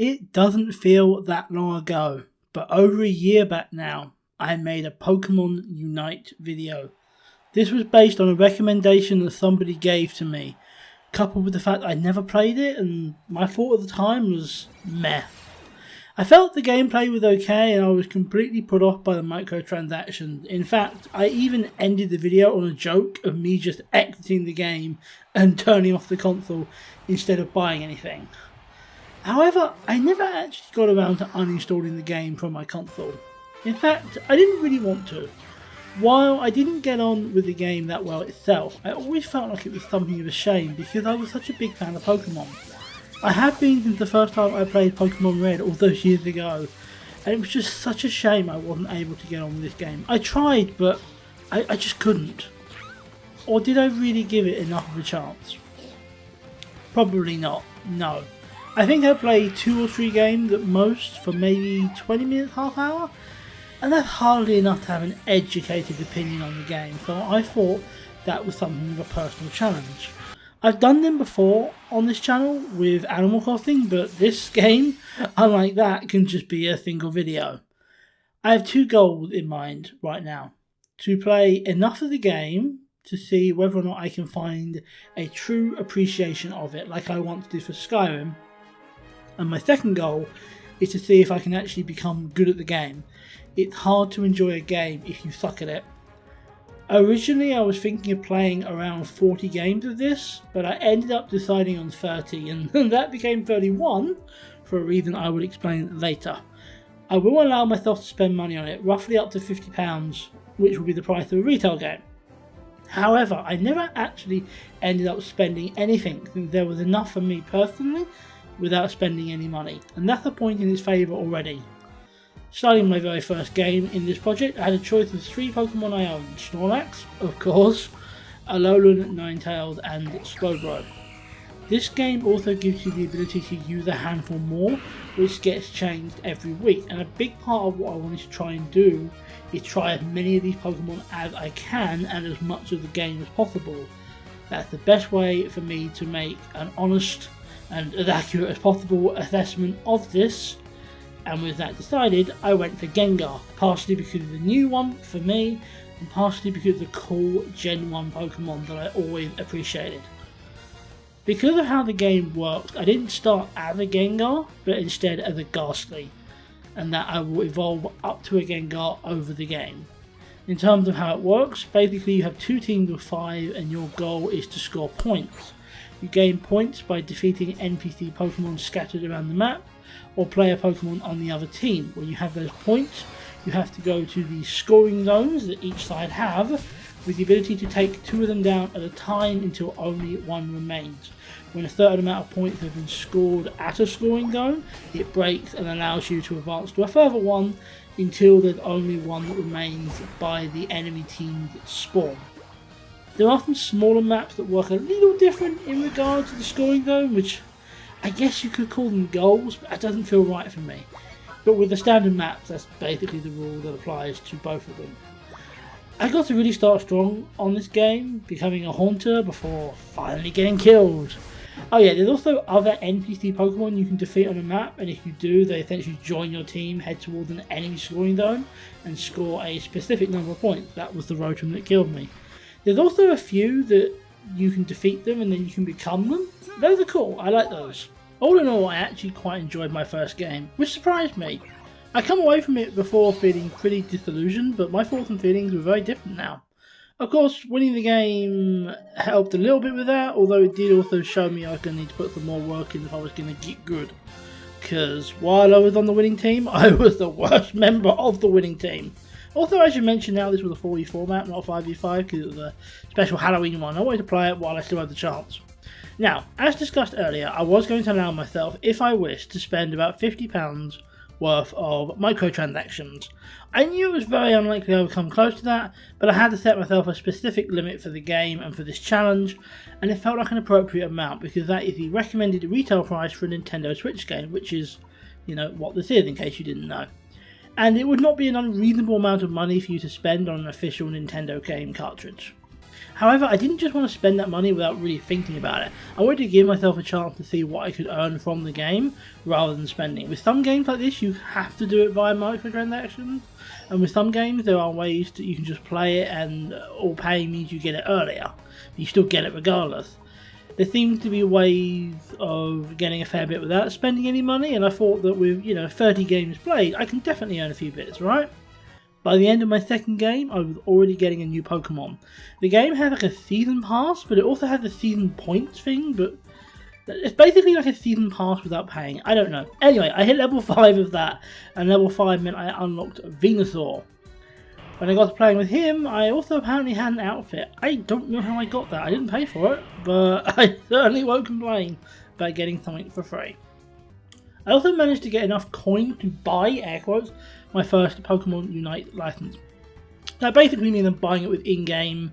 It doesn't feel that long ago, but over a year back now, I made a Pokémon Unite video. This was based on a recommendation that somebody gave to me, coupled with the fact I never played it, and my thought at the time was meh. I felt the gameplay was okay and I was completely put off by the microtransactions. In fact, I even ended the video on a joke of me just exiting the game and turning off the console instead of buying anything. However, I never actually got around to uninstalling the game from my console. In fact, I didn't really want to. While I didn't get on with the game that well itself, I always felt like it was something of a shame because I was such a big fan of Pokemon. I have been since the first time I played Pokemon Red all those years ago, and it was just such a shame I wasn't able to get on with this game. I tried, but I just couldn't. Or did I really give it enough of a chance? Probably not, no. I think I played 2 or 3 games at most for maybe 20 minutes, half hour, and that's hardly enough to have an educated opinion on the game, so I thought that was something of a personal challenge. I've done them before on this channel with Animal Crossing, but this game, unlike that, can just be a single video. I have 2 goals in mind right now. To play enough of the game to see whether or not I can find a true appreciation of it, like I once did for Skyrim. And my second goal is to see if I can actually become good at the game. It's hard to enjoy a game if you suck at it. Originally I was thinking of playing around 40 games of this, but I ended up deciding on 30 and that became 31 for a reason I will explain later. I will allow myself to spend money on it, roughly up to £50, which will be the price of a retail game. However, I never actually ended up spending anything since there was enough for me personally without spending any money, and that's a point in its favour already. Starting my very first game in this project, I had a choice of 3 Pokemon I owned: Snorlax, of course, Alolan, Ninetales and Slowbro. This game also gives you the ability to use a handful more, which gets changed every week, and a big part of what I wanted to try and do is try as many of these Pokemon as I can and as much of the game as possible. That's the best way for me to make an honest and as accurate as possible assessment of this. And with that decided, I went for Gengar, partially because of the new one for me, and partially because of the cool Gen 1 Pokemon that I always appreciated. Because of how the game works, I didn't start as a Gengar, but instead as a Ghastly, and that I will evolve up to a Gengar over the game. In terms of how it works, basically you have 2 teams of 5 and your goal is to score points. You gain points by defeating NPC Pokemon scattered around the map, or play a Pokemon on the other team. When you have those points, you have to go to the scoring zones that each side have, with the ability to take 2 of them down at a time until only 1 remains. When a certain amount of points have been scored at a scoring zone, it breaks and allows you to advance to a further one until there's only 1 that remains by the enemy team's spawn. There are some smaller maps that work a little different in regard to the scoring zone, which I guess you could call them goals, but that doesn't feel right for me. But with the standard maps, that's basically the rule that applies to both of them. I got to really start strong on this game, becoming a Haunter before finally getting killed. Oh yeah, there's also other NPC Pokemon you can defeat on a map, and if you do, they essentially join your team, head towards an enemy scoring zone, and score a specific number of points. That was the Rotom that killed me. There's also a few that you can defeat them and then you can become them. Those are cool, I like those. All in all, I actually quite enjoyed my first game, which surprised me. I come away from it before feeling pretty disillusioned, but my thoughts and feelings were very different now. Of course, winning the game helped a little bit with that, although it did also show me I was going to need to put some more work in if I was going to get good. Because while I was on the winning team, I was the worst member of the winning team. Also, as you mentioned now, this was a 4v4 map, not a 5v5, because it was a special Halloween one. I wanted to play it while I still had the chance. Now, as discussed earlier, I was going to allow myself, if I wished, to spend about £50 worth of microtransactions. I knew it was very unlikely I would come close to that, but I had to set myself a specific limit for the game and for this challenge, and it felt like an appropriate amount, because that is the recommended retail price for a Nintendo Switch game, which is, you know, what this is, in case you didn't know. And it would not be an unreasonable amount of money for you to spend on an official Nintendo game cartridge. However, I didn't just want to spend that money without really thinking about it. I wanted to give myself a chance to see what I could earn from the game rather than spending. With some games like this, you have to do it via microtransactions, and with some games there are ways that you can just play it and all paying means you get it earlier. But you still get it regardless. There seems to be ways of getting a fair bit without spending any money, and I thought that with 30 games played, I can definitely earn a few bits, right? By the end of my second game, I was already getting a new Pokemon. The game has like a season pass, but it also has a season points thing, but it's basically like a season pass without paying. I don't know. Anyway, I hit level 5 of that, and level 5 meant I unlocked Venusaur. When I got to playing with him, I also apparently had an outfit. I don't know how I got that. I didn't pay for it, but I certainly won't complain about getting something for free. I also managed to get enough coin to buy, air quotes, my first Pokémon Unite license. That basically means I'm buying it with in-game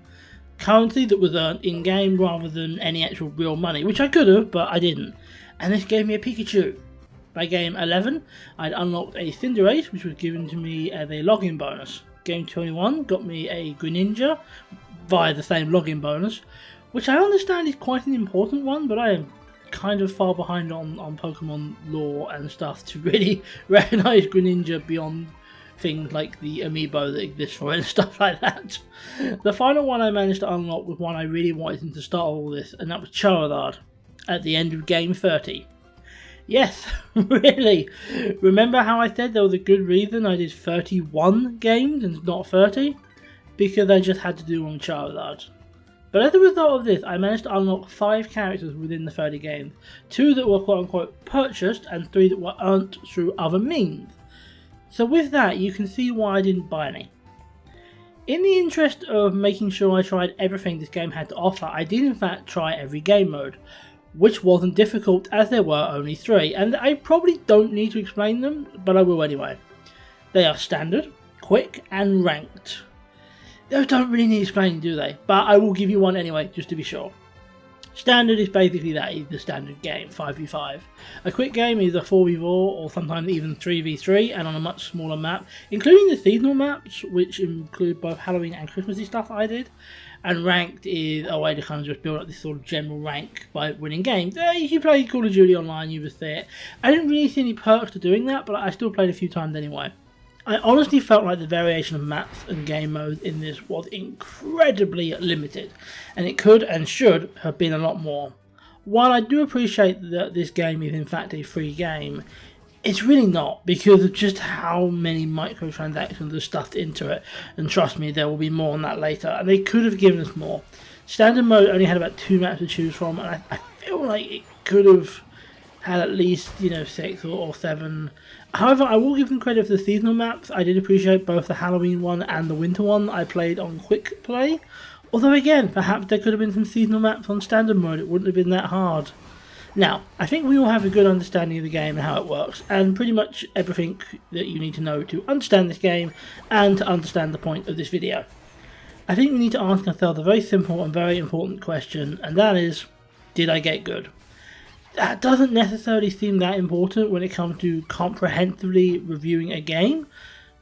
currency that was earned in-game rather than any actual real money, which I could have, but I didn't. And this gave me a Pikachu. By game 11, I'd unlocked a Cinderace, which was given to me as a login bonus. Game 21 got me a Greninja via the same login bonus, which I understand is quite an important one, but I am kind of far behind on Pokemon lore and stuff to really recognise Greninja beyond things like the amiibo that exists for it and stuff like that. The final one I managed to unlock was one I really wanted to start all this, and that was Charizard at the end of game 30. Yes, really. Remember how I said there was a good reason I did 31 games and not 30? Because I just had to do one Charizard. But as a result of this, I managed to unlock 5 characters within the 30 games. 2 that were quote unquote purchased and 3 that were earned through other means. So with that, you can see why I didn't buy any. In the interest of making sure I tried everything this game had to offer, I did in fact try every game mode, which wasn't difficult as there were only 3, and I probably don't need to explain them, but I will anyway. They are standard, quick, and ranked. Those don't really need explaining, do they? But I will give you one anyway, just to be sure. Standard is basically that, is the standard game, 5v5. A quick game is a 4v4 or sometimes even 3v3 and on a much smaller map, including the seasonal maps, which include both Halloween and Christmassy stuff I did. And ranked is a way to kind of just build up this sort of general rank by winning games. If you play Call of Duty Online, you would see it. I didn't really see any perks to doing that, but I still played a few times anyway. I honestly felt like the variation of maps and game modes in this was incredibly limited, and it could and should have been a lot more. While I do appreciate that this game is in fact a free game, it's really not, because of just how many microtransactions are stuffed into it, and trust me, there will be more on that later, and they could have given us more. Standard mode only had about 2 maps to choose from, and I feel like it could have had at least 6 or 7. However, I will give them credit for the seasonal maps. I did appreciate both the Halloween one and the winter one I played on quick play, although again, perhaps there could have been some seasonal maps on standard mode, it wouldn't have been that hard. Now, I think we all have a good understanding of the game and how it works, and pretty much everything that you need to know to understand this game and to understand the point of this video. I think we need to ask ourselves a very simple and very important question, and that is, did I get good? That doesn't necessarily seem that important when it comes to comprehensively reviewing a game,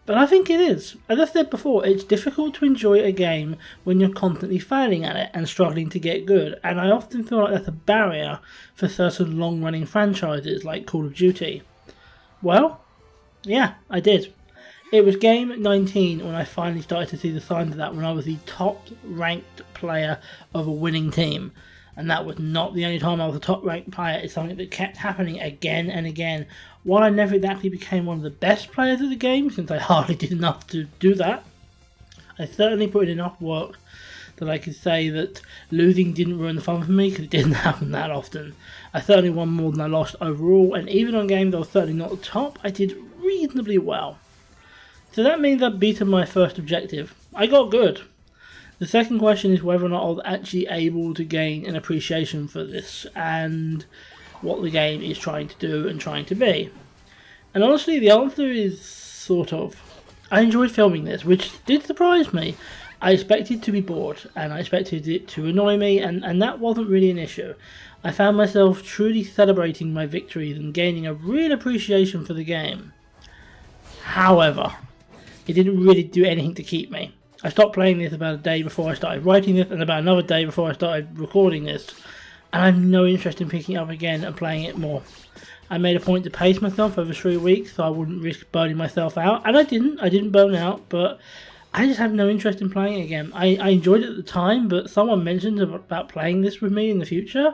but I think it is. As I said before, it's difficult to enjoy a game when you're constantly failing at it and struggling to get good, and I often feel like that's a barrier for certain long-running franchises like Call of Duty. Well, yeah, I did. It was game 19 when I finally started to see the signs of that, when I was the top-ranked player of a winning team. And that was not the only time I was a top-ranked player. It's something that kept happening again and again. While I never exactly became one of the best players of the game, since I hardly did enough to do that, I certainly put in enough work that I could say that losing didn't ruin the fun for me, because it didn't happen that often. I certainly won more than I lost overall, and even on games I was certainly not the top, I did reasonably well. So that means I've beaten my first objective. I got good. The second question is whether or not I was actually able to gain an appreciation for this and what the game is trying to do and trying to be. And honestly, the answer is sort of. I enjoyed filming this, which did surprise me. I expected to be bored, and I expected it to annoy me, and that wasn't really an issue. I found myself truly celebrating my victories and gaining a real appreciation for the game. However, it didn't really do anything to keep me. I stopped playing this about a day before I started writing this, and about another day before I started recording this. And I have no interest in picking it up again and playing it more. I made a point to pace myself over 3 weeks so I wouldn't risk burning myself out. And I didn't burn out, but I just have no interest in playing it again. I enjoyed it at the time, but someone mentioned about playing this with me in the future.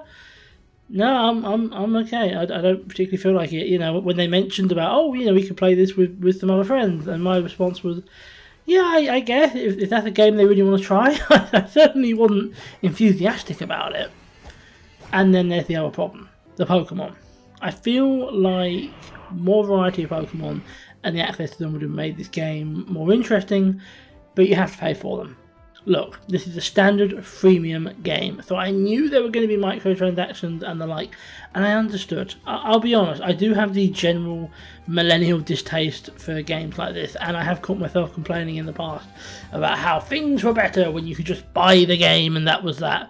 No, I'm okay. I don't particularly feel like it. You know, when they mentioned about, oh, you know, we could play this with some other friends, and my response was, yeah, I guess if that's a game they really want to try. I certainly wasn't enthusiastic about it. And then there's the other problem, the Pokemon. I feel like more variety of Pokemon and the access to them would have made this game more interesting, but you have to pay for them. Look, this is a standard freemium game, so I knew there were going to be microtransactions and the like, and I understood. I'll be honest, I do have the general millennial distaste for games like this, and I have caught myself complaining in the past about how things were better when you could just buy the game and that was that.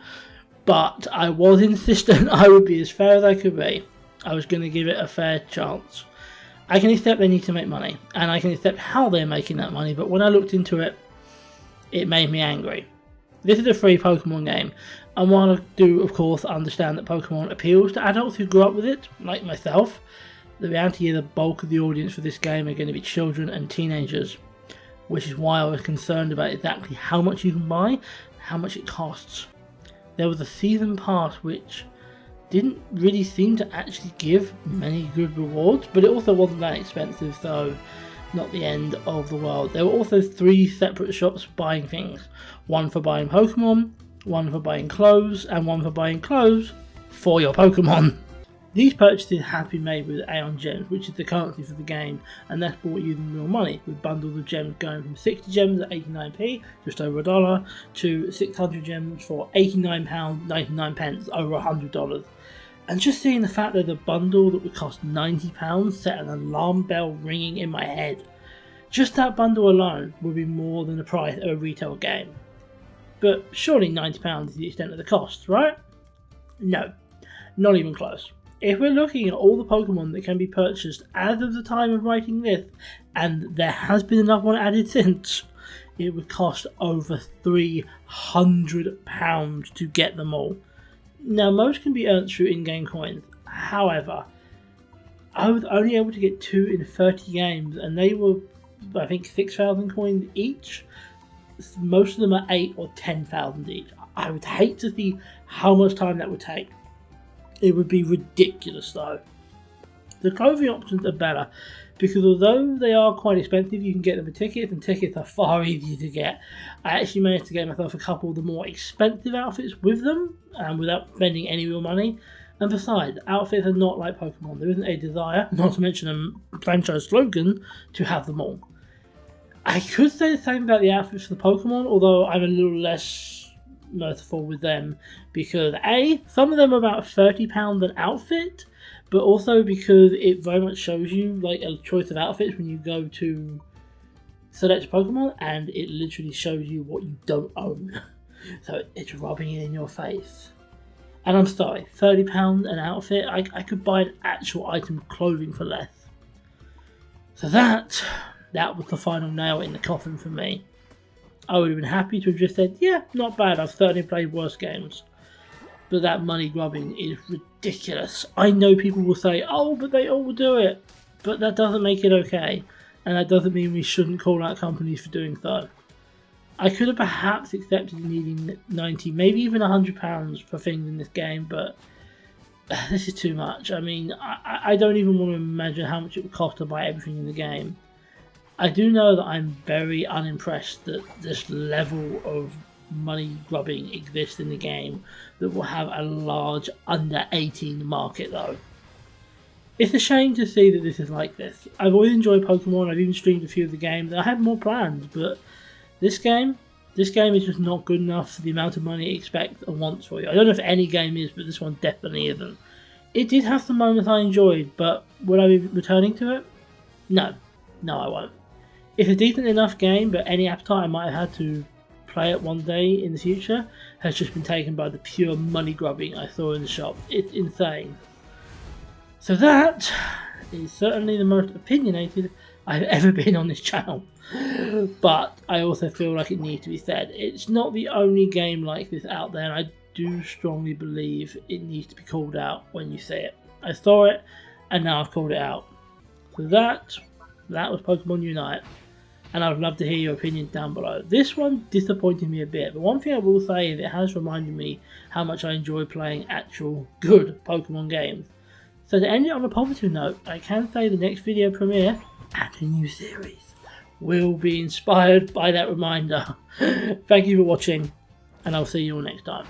But I was insistent I would be as fair as I could be. I was going to give it a fair chance. I can accept they need to make money, and I can accept how they're making that money, but when I looked into it, it made me angry. This is a free Pokemon game, and while I do, of course, understand that Pokemon appeals to adults who grew up with it, like myself, the reality is the bulk of the audience for this game are going to be children and teenagers, which is why I was concerned about exactly how much you can buy and how much it costs. There was a season pass which didn't really seem to actually give many good rewards, but it also wasn't that expensive, so not the end of the world. There were also 3 separate shops buying things. One for buying Pokemon, one for buying clothes, and one for buying clothes for your Pokemon. These purchases have been made with Aeon Gems, which is the currency for the game, and that's bought using real money, with bundles of gems going from 60 gems at 89p, just over $1, to 600 gems for £89.99, over $100. And just seeing the fact that a bundle that would cost £90 set an alarm bell ringing in my head. Just that bundle alone would be more than the price of a retail game. But surely £90 is the extent of the cost, right? No, not even close. If we're looking at all the Pokemon that can be purchased as of the time of writing this, and there has been another one added since, it would cost over £300 to get them all. Now, most can be earned through in-game coins. However, I was only able to get 2 in 30 games, and they were, I think, 6,000 coins each. Most of them are 8 or 10,000 each. I would hate to see how much time that would take. It would be ridiculous, though. The clothing options are better, because although they are quite expensive, you can get them with tickets, and tickets are far easier to get. I actually managed to get myself a couple of the more expensive outfits with them, without spending any real money. And besides, outfits are not like Pokemon. There isn't a desire, not to mention a franchise slogan, to have them all. I could say the same about the outfits for the Pokemon, although I'm a little less merciful with them, because A, some of them are about £30 an outfit, but also because it very much shows you like a choice of outfits when you go to select Pokemon, and it literally shows you what you don't own. So it's rubbing it in your face. And I'm sorry, £30 an outfit, I could buy an actual item of clothing for less. So that was the final nail in the coffin for me. I would have been happy to have just said, yeah, not bad, I've certainly played worse games. But that money grubbing is ridiculous. I know people will say, oh, but they all do it. But that doesn't make it okay. And that doesn't mean we shouldn't call out companies for doing so. I could have perhaps accepted needing 90, maybe even £100 for things in this game, but this is too much. I mean, I don't even want to imagine how much it would cost to buy everything in the game. I do know that I'm very unimpressed that this level of money grubbing exists in the game that will have a large under 18 market though. It's a shame to see that this is like this. I've always enjoyed Pokemon, I've even streamed a few of the games, and I have more plans, but this game is just not good enough for the amount of money it expects and wants for you. I don't know if any game is, but this one definitely isn't. It did have some moments I enjoyed, but would I be returning to it? No, I won't. It's a decent enough game, but any appetite I might have had to play it one day in the future has just been taken by the pure money grubbing I saw in the shop. It's insane. So that is certainly the most opinionated I've ever been on this channel. But I also feel like it needs to be said. It's not the only game like this out there, and I do strongly believe it needs to be called out when you see it. I saw it, and now I've called it out. So that was Pokemon Unite, and I would love to hear your opinions down below. This one disappointed me a bit, but one thing I will say is it has reminded me how much I enjoy playing actual good Pokemon games. So to end it on a positive note, I can say the next video premiere and a new series will be inspired by that reminder. Thank you for watching, and I'll see you all next time.